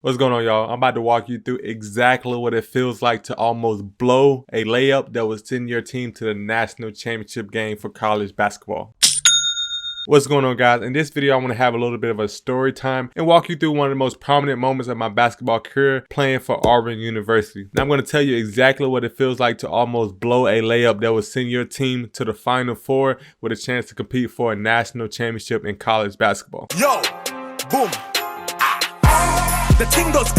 What's going on, y'all? I'm about to walk you through exactly what it feels like to almost blow a layup that would send your team to the national championship game for college basketball. What's going on, guys? In this video, I want to have a little bit of a story time and walk you through one of the most prominent moments of my basketball career playing for Auburn University. Now, I'm going to tell you exactly what it feels like to almost blow a layup that would send your team to the Final Four with a chance to compete for a national championship in college basketball. Yo, boom. The ting goes.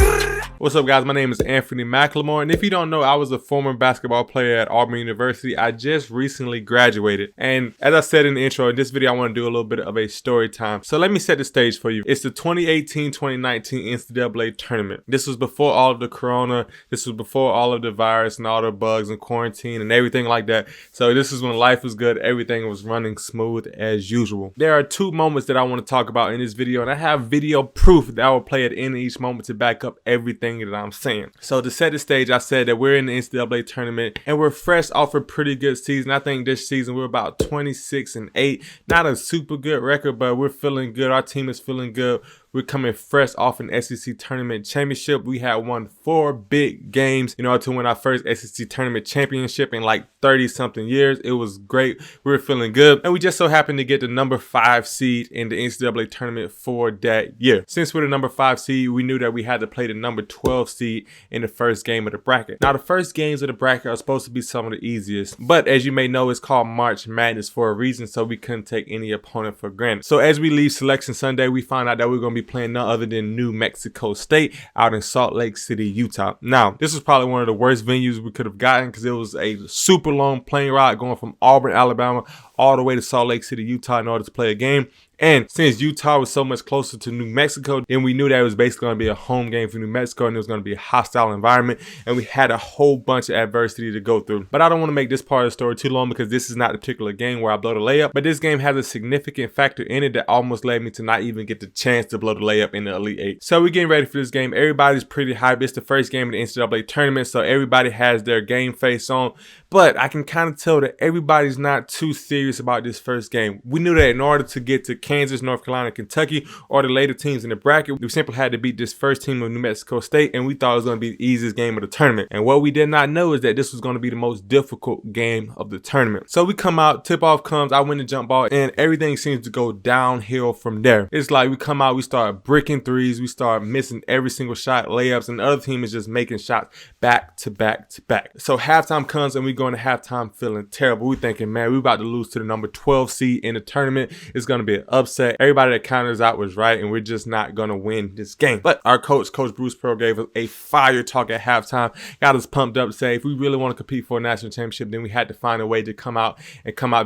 What's up, guys? My name is Anthony McLemore, and if you don't know, I was a former basketball player at Auburn University. I just recently graduated, and as I said in the intro, in this video I want to do a little bit of a story time. So let me set the stage for you. It's the 2018-2019 NCAA tournament. This was before all of the corona. This was before all of the virus and all the bugs and quarantine and everything like that. So this is when life was good. Everything was running smooth as usual. There are two moments that I want to talk about in this video, and I have video proof that I will play at the end of each moment to back up everything that I'm saying. So to set the stage, I said that we're in the NCAA tournament and we're fresh off a pretty good season. I think this season we're about 26-8. Not a super good record, but we're feeling good. Our team is feeling good. We're coming fresh off an SEC tournament championship. We had won 4 big games, to win our first SEC tournament championship in like 30-something years. It was great. We were feeling good. And we just so happened to get the number 5 seed in the NCAA tournament for that year. Since we're the number 5 seed, we knew that we had to play the number 12 seed in the first game of the bracket. Now, the first games of the bracket are supposed to be some of the easiest. But as you may know, it's called March Madness for a reason, so we couldn't take any opponent for granted. So as we leave Selection Sunday, we find out that we're going to be playing none other than New Mexico State out in Salt Lake City, Utah. Now, this was probably one of the worst venues we could have gotten because it was a super long plane ride going from Auburn, Alabama, all the way to Salt Lake City, Utah in order to play a game. And since Utah was so much closer to New Mexico, then we knew that it was basically going to be a home game for New Mexico and it was going to be a hostile environment. And we had a whole bunch of adversity to go through. But I don't want to make this part of the story too long because this is not a particular game where I blow the layup. But this game has a significant factor in it that almost led me to not even get the chance to blow the layup in the Elite 8. So we're getting ready for this game. Everybody's pretty hyped. It's the first game of the NCAA tournament, so everybody has their game face on. But I can kind of tell that everybody's not too serious about this first game. We knew that in order to get to Kansas, North Carolina, Kentucky, or the later teams in the bracket, we simply had to beat this first team of New Mexico State, and we thought it was going to be the easiest game of the tournament. And what we did not know is that this was going to be the most difficult game of the tournament. So we come out, tip-off comes, I win the jump ball, and everything seems to go downhill from there. It's like we come out, we start bricking threes, we start missing every single shot, layups, and the other team is just making shots back to back to back. So halftime comes, and we go into halftime feeling terrible. We thinking, man, we about to lose to the number 12 seed in the tournament. It's going to be an upset. Everybody that counted us out was right, and we're just not going to win this game. But our Coach Bruce Pearl, gave us a fire talk at halftime, got us pumped up to say if we really want to compete for a national championship, then we had to find a way to come out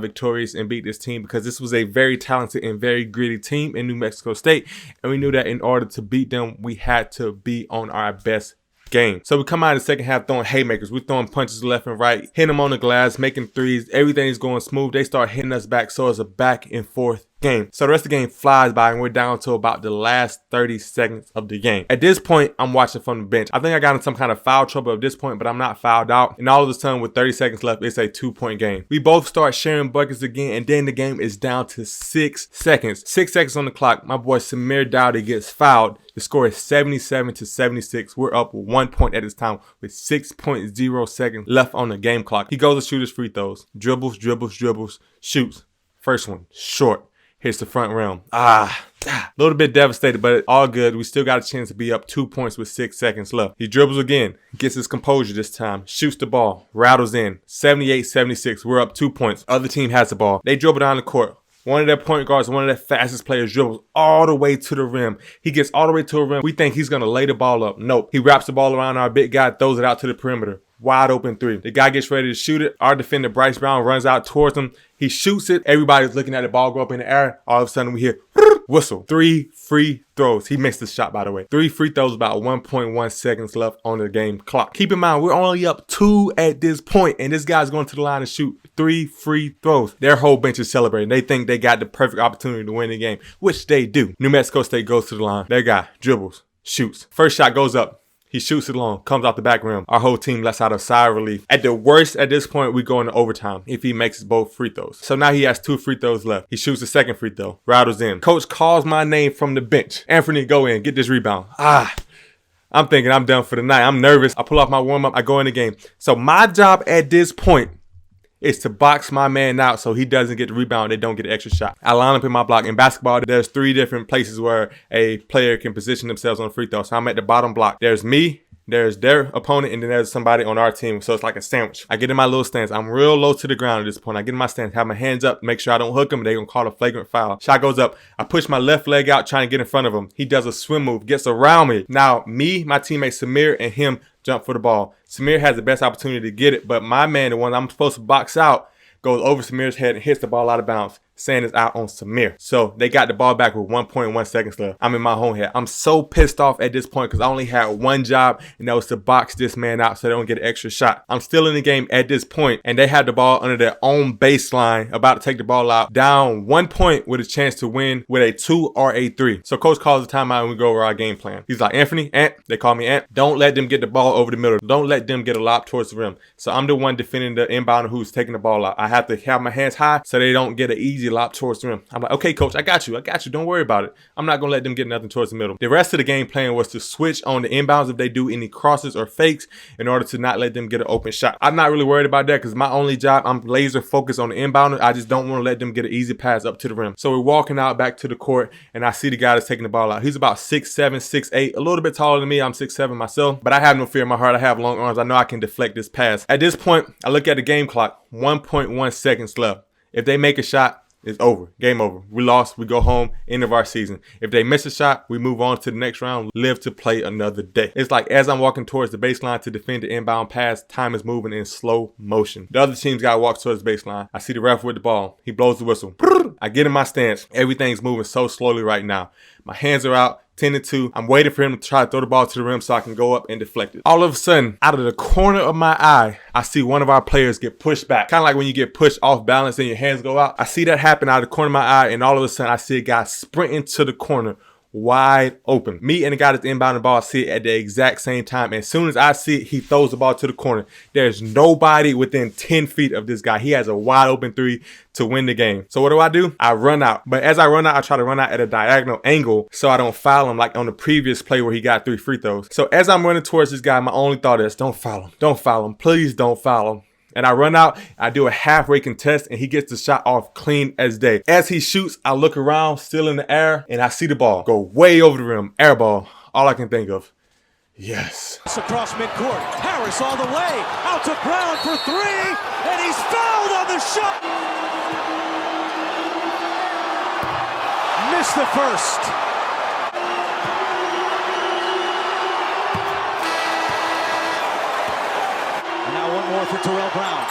victorious and beat this team because this was a very talented and very gritty team in New Mexico State. And we knew that in order to beat them, we had to be on our best game. So we come out in the second half throwing haymakers. We're throwing punches left and right, hitting them on the glass, making threes. Everything is going smooth. They start hitting us back, so it's a back and forth game. So the rest of the game flies by and we're down to about the last 30 seconds of the game. At this point, I'm watching from the bench. I think I got in some kind of foul trouble at this point, but I'm not fouled out. And all of a sudden, with 30 seconds left, it's a 2-point game. We both start sharing buckets again, and then the game is down to 6 seconds. 6 seconds on the clock. My boy Samir Dowdy gets fouled. The score is 77-76. We're up 1 point at this time with 6.0 seconds left on the game clock. He goes to shoot his free throws. Dribbles, shoots. First one, short. Hits the front rim. A little bit devastated, but all good. We still got a chance to be up 2 points with 6 seconds left. He dribbles again, gets his composure this time, shoots the ball, rattles in. 78-76. We're up 2 points. Other team has the ball. They dribble down the court. One of their point guards, one of their fastest players, dribbles all the way to the rim. He gets all the way to the rim. We think he's going to lay the ball up. Nope. He wraps the ball around our big guy, throws it out to the perimeter. Wide open three. The guy gets ready to shoot it. Our defender, Bryce Brown, runs out towards him. He shoots it. Everybody's looking at the ball go up in the air. All of a sudden, we hear whistle. 3 free throws. He missed the shot, by the way. 3 free throws, about 1.1 seconds left on the game clock. Keep in mind, we're only up 2 at this point, and this guy's going to the line to shoot 3 free throws. Their whole bench is celebrating. They think they got the perfect opportunity to win the game, which they do. New Mexico State goes to the line. Their guy dribbles, shoots. First shot goes up. He shoots it long, comes out the back rim. Our whole team lets out a sigh of relief. At the worst, at this point, we go into overtime if he makes both free throws. So now he has 2 free throws left. He shoots the second free throw, rattles in. Coach calls my name from the bench. Anthony, go in, get this rebound. I'm thinking I'm done for the night. I'm nervous. I pull off my warm-up. I go in the game. So my job at this point is to box my man out so he doesn't get the rebound. They don't get an extra shot. I line up in my block. In basketball, there's 3 different places where a player can position themselves on a free throw. So I'm at the bottom block. There's me, there's their opponent, and then there's somebody on our team. So it's like a sandwich. I get in my little stance. I'm real low to the ground at this point. I get in my stance, have my hands up, make sure I don't hook him. They're going to call a flagrant foul. Shot goes up. I push my left leg out trying to get in front of him. He does a swim move, gets around me. Now, me, my teammate Samir, and him jump for the ball. Samir has the best opportunity to get it, but my man, the one I'm supposed to box out, goes over Samir's head and hits the ball out of bounds. Saying it's out on Samir. So they got the ball back with 1.1 seconds left. I'm in my home head. I'm so pissed off at this point because I only had one job, and that was to box this man out so they don't get an extra shot. I'm still in the game at this point, and they had the ball under their own baseline, about to take the ball out, down 1 point with a chance to win with a 2 or a 3. So coach calls a timeout and we go over our game plan. He's like, Anthony, Ant, they call me Ant, don't let them get the ball over the middle. Don't let them get a lob towards the rim. So I'm the one defending the inbounder who's taking the ball out. I have to have my hands high so they don't get an easy lob towards the rim. I'm like, okay, coach, I got you. Don't worry about it. I'm not going to let them get nothing towards the middle. The rest of the game plan was to switch on the inbounds if they do any crosses or fakes in order to not let them get an open shot. I'm not really worried about that because my only job, I'm laser focused on the inbounder. I just don't want to let them get an easy pass up to the rim. So we're walking out back to the court, and I see the guy that's taking the ball out. He's about 6'7", 6'8", a little bit taller than me. I'm 6'7" myself, but I have no fear in my heart. I have long arms. I know I can deflect this pass. At this point, I look at the game clock, 1.1 seconds left. If they make a shot, it's over. Game over. We lost. We go home. End of our season. If they miss a shot, we move on to the next round. Live to play another day. It's like as I'm walking towards the baseline to defend the inbound pass, time is moving in slow motion. The other team's got to walk towards the baseline. I see the ref with the ball. He blows the whistle. I get in my stance. Everything's moving so slowly right now. My hands are out. 10-2. I'm waiting for him to try to throw the ball to the rim so I can go up and deflect it. All of a sudden, out of the corner of my eye, I see one of our players get pushed back. Kind of like when you get pushed off balance and your hands go out. I see that happen out of the corner of my eye, and all of a sudden, I see a guy sprinting to the corner, wide open. Me and the guy that's inbounding the ball see it at the exact same time. And as soon as I see it, he throws the ball to the corner. There's nobody within 10 feet of this guy. He has a wide open 3 to win the game. So what do? I run out. But as I run out, I try to run out at a diagonal angle so I don't foul him like on the previous play where he got 3 free throws. So as I'm running towards this guy, my only thought is, don't foul him. Don't foul him. Please don't foul him. And I run out, I do a halfway contest, and he gets the shot off clean as day. As he shoots, I look around, still in the air, and I see the ball go way over the rim. Air ball, all I can think of. Yes. It's across midcourt. Harris all the way. Out to Brown for 3, and he's fouled on the shot. Missed the first. For Terrell Brown.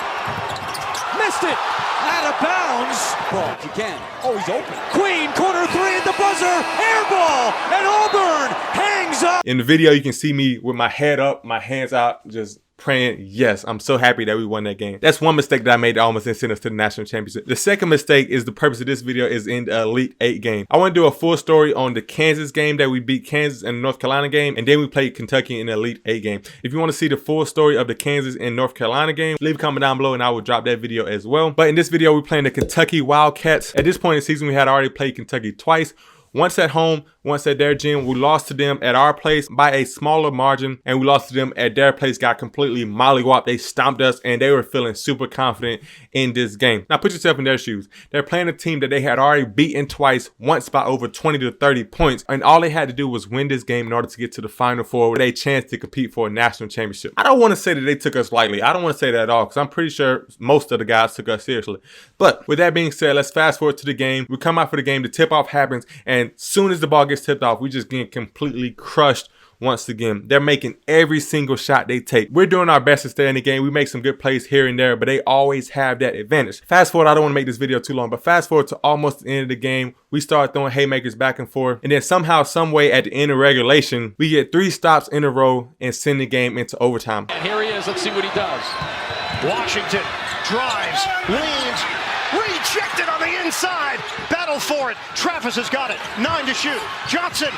Missed it! Out of bounds. Ball again. Oh, he's open. Queen, corner 3 at the buzzer. Air ball. And Auburn hangs up. In the video, you can see me with my head up, my hands out, just praying, yes, I'm so happy that we won that game. That's one mistake that I made that almost didn't send us to the national championship. The second mistake is the purpose of this video is in the Elite 8 game. I want to do a full story on the Kansas game that we beat Kansas and the North Carolina game, and then we played Kentucky in the Elite 8 game. If you want to see the full story of the Kansas and North Carolina game, leave a comment down below and I will drop that video as well. But in this video, we're playing the Kentucky Wildcats. At this point in the season, we had already played Kentucky twice. Once at home, once at their gym. We lost to them at our place by a smaller margin, and we lost to them at their place, got completely mollywopped. They stomped us, and they were feeling super confident in this game. Now, put yourself in their shoes. They're playing a team that they had already beaten twice, once by over 20 to 30 points, and all they had to do was win this game in order to get to the Final Four with a chance to compete for a national championship. I don't want to say that they took us lightly. I don't want to say that at all, because I'm pretty sure most of the guys took us seriously. But with that being said, let's fast forward to the game. We come out for the game, the tip-off happens, and soon as the ball gets tipped off, we just get completely crushed once again. They're making every single shot they take. We're doing our best to stay in the game. We make some good plays here and there, but they always have that advantage. Fast forward, I don't want to make this video too long, but fast forward to almost the end of the game. We start throwing haymakers back and forth, and then somehow, some way at the end of regulation, we get 3 stops in a row and send the game into overtime. And here he is. Let's see what he does. Washington drives, leans, rejected on the inside. Battle for it. Travis has got it. 9 to shoot. Johnson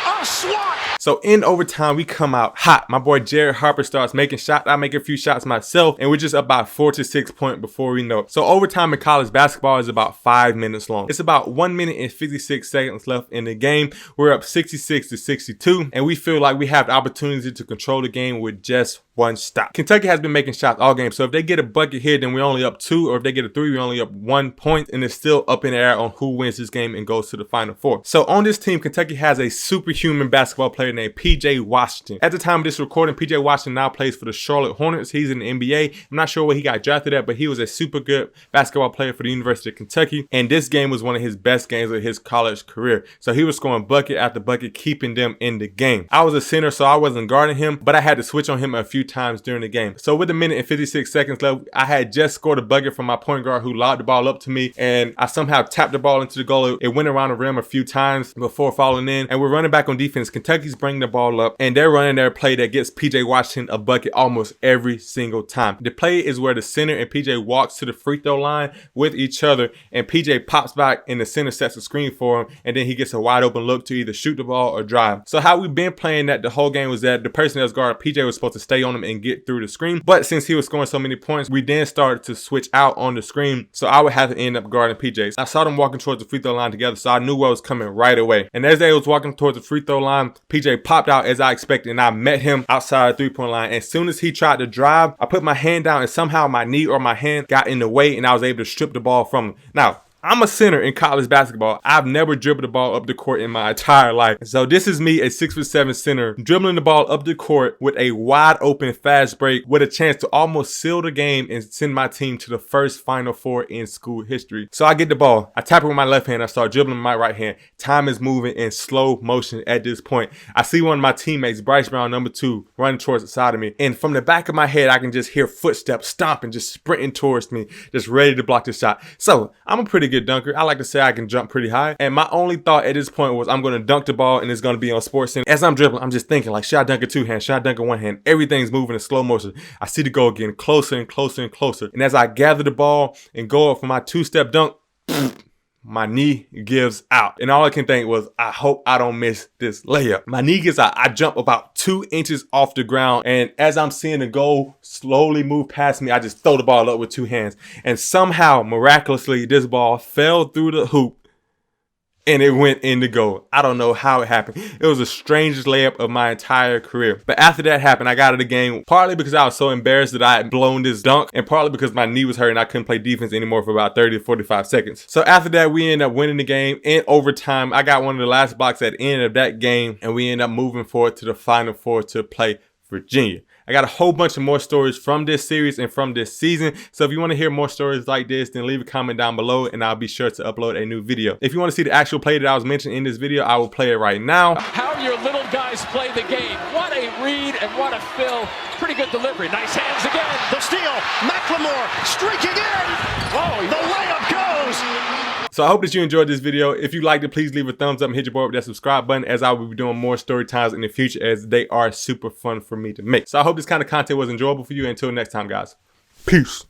A swat. So in overtime, we come out hot. My boy Jared Harper starts making shots. I make a few shots myself, and we're just about 4 to 6 points before we know it. So overtime in college basketball is about 5 minutes long. It's about 1 minute and 56 seconds left in the game. We're up 66 to 62, and we feel like we have the opportunity to control the game with just one stop. Kentucky has been making shots all game, so if they get a bucket here, then we're only up 2, or if they get a 3, we're only up 1 point, and it's still up in the air on who wins this game and goes to the Final Four. So on this team, Kentucky has a superhuman basketball player named PJ Washington. At the time of this recording, PJ Washington now plays for the Charlotte Hornets. He's in the NBA. I'm not sure where he got drafted at, but he was a super good basketball player for the University of Kentucky, and this game was one of his best games of his college career. So he was scoring bucket after bucket, keeping them in the game. I was a center, so I wasn't guarding him, but I had to switch on him a few times during the game. So with a minute and 56 seconds left, I had just scored a bucket from my point guard who lobbed the ball up to me, and I somehow tapped the ball into the goal. It went around the rim a few times before falling in, and we're running back on defense. Kentucky's bringing the ball up, and they're running their play that gets PJ Washington a bucket almost every single time. The play is where the center and PJ walks to the free throw line with each other, and PJ pops back and the center sets a screen for him, and then he gets a wide open look to either shoot the ball or drive. So how we've been playing that the whole game was that the person that was guarding PJ was supposed to stay on him and get through the screen, but since he was scoring so many points, we then started to switch out on the screen, so I would have to end up guarding PJ. I saw them walking towards the free throw line together, so I knew what was coming right away. And as they was walking towards the free throw line, PJ popped out as I expected, and I met him outside the three-point line. As soon as he tried to drive, I put my hand down, and somehow my knee or my hand got in the way, and I was able to strip the ball from him. Now, I'm a center in college basketball. I've never dribbled the ball up the court in my entire life. So this is me, a 6'7" center, dribbling the ball up the court with a wide open fast break with a chance to almost seal the game and send my team to the first Final Four in school history. So I get the ball, I tap it with my left hand, I start dribbling with my right hand. Time is moving in slow motion at this point. I see one of my teammates, Bryce Brown, number 2, running towards the side of me. And from the back of my head, I can just hear footsteps stomping, just sprinting towards me, just ready to block the shot. So I'm a pretty good dunker. I like to say I can jump pretty high, and my only thought at this point was I'm going to dunk the ball and it's going to be on SportsCenter. As I'm dribbling, I'm just thinking like, should I dunk it 2 hands? Should I dunk it 1 hand? Everything's moving in slow motion. I see the goal getting closer and closer and closer, and as I gather the ball and go up for my 2-step dunk, my knee gives out, and all I can think was, I hope I don't miss this layup. My knee gives out. I jump about 2 inches off the ground, and as I'm seeing the goal slowly move past me, I just throw the ball up with 2 hands, and somehow, miraculously, this ball fell through the hoop and it went in the goal. I don't know how it happened. It was the strangest layup of my entire career. But after that happened, I got out of the game, partly because I was so embarrassed that I had blown this dunk, and partly because my knee was hurt and I couldn't play defense anymore for about 30 to 45 seconds. So after that, we ended up winning the game in overtime. I got one of the last blocks at the end of that game, and we ended up moving forward to the Final Four to play Virginia. I got a whole bunch of more stories from this series and from this season. So if you want to hear more stories like this, then leave a comment down below and I'll be sure to upload a new video. If you want to see the actual play that I was mentioning in this video, I will play it right now. How your little guys play the game. What a read and what a fill. Pretty good delivery. Nice hands again. The steal. McLemore streaking in. Oh, the layup goes. So I hope that you enjoyed this video. If you liked it, please leave a thumbs up and hit your boy with that subscribe button, as I will be doing more story times in the future, as they are super fun for me to make. So I hope this kind of content was enjoyable for you. Until next time, guys. Peace.